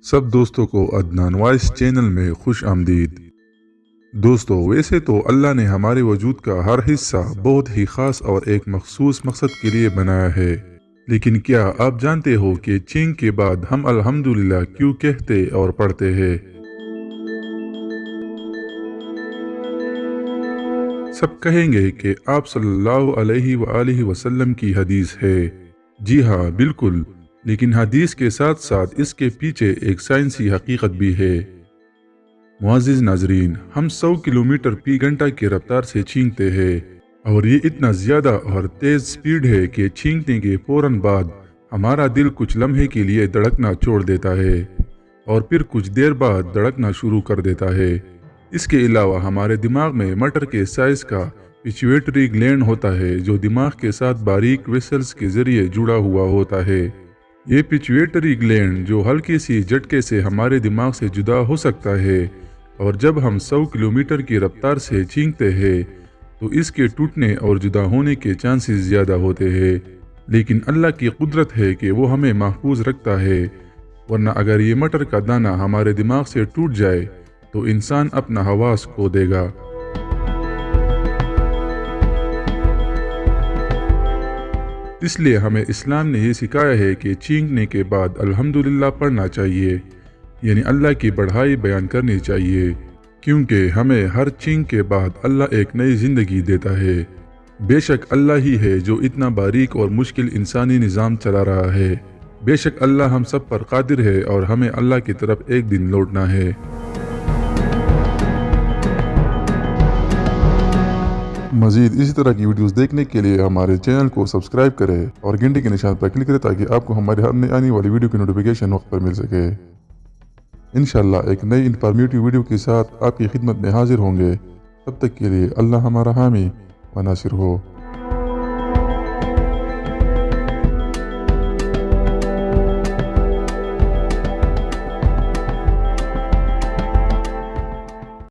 सब दोस्तों को अदनान वॉइस चैनल में खुश आमदीद। दोस्तों, वैसे तो अल्लाह ने हमारे वजूद का हर हिस्सा बहुत ही ख़ास और एक मखसूस मकसद के लिए बनाया है, लेकिन क्या आप जानते हो कि चींक के बाद हम अल्हम्दुलिल्लाह क्यों कहते और पढ़ते हैं? सब कहेंगे कि आप सल्लल्लाहु अलैहि वसल्लम की हदीस है। जी हाँ, बिल्कुल, लेकिन हदीस के साथ साथ इसके पीछे एक साइंसी हकीकत भी है। मुअज़्ज़िज़ नाज़रीन, हम 100 किलोमीटर फी घंटा की रफ्तार से छींकते हैं और ये इतना ज़्यादा और तेज़ स्पीड है कि छींकने के फ़ौरन बाद हमारा दिल कुछ लम्हे के लिए धड़कना छोड़ देता है और फिर कुछ देर बाद धड़कना शुरू कर देता है। इसके अलावा हमारे दिमाग में मटर के साइज़ का पिट्यूटरी ग्लैंड होता है जो दिमाग के साथ बारीक वेसल्स के ज़रिए जुड़ा हुआ होता है। ये पिट्यूटरी ग्लैंड जो हल्की सी झटके से हमारे दिमाग से जुदा हो सकता है, और जब हम 100 किलोमीटर की रफ्तार से छींकते हैं तो इसके टूटने और जुदा होने के चांसेस ज़्यादा होते हैं। लेकिन अल्लाह की कुदरत है कि वो हमें महफूज रखता है, वरना अगर ये मटर का दाना हमारे दिमाग से टूट जाए तो इंसान अपना हवास खो देगा। इसलिए हमें इस्लाम ने ये सिखाया है कि छींकने के बाद अल्हम्दुलिल्लाह पढ़ना चाहिए, यानी अल्लाह की बढ़ाई बयान करनी चाहिए, क्योंकि हमें हर छींक के बाद अल्लाह एक नई ज़िंदगी देता है। बेशक अल्लाह ही है जो इतना बारीक और मुश्किल इंसानी निज़ाम चला रहा है। बेशक अल्लाह हम सब पर कादिर है और हमें अल्लाह की तरफ एक दिन लौटना है। मज़ीद इसी तरह की वीडियोस देखने के लिए हमारे चैनल को सब्सक्राइब करें और घंटे के निशान पर क्लिक करें ताकि आपको हमारे हर नई आने वाली वीडियो की नोटिफिकेशन वक्त पर मिल सके। इंशाअल्लाह एक नई इंफॉर्मेटिव वीडियो के साथ आपकी खिदमत में हाजिर होंगे। तब तक के लिए अल्लाह हमारा हामी व नासिर हो।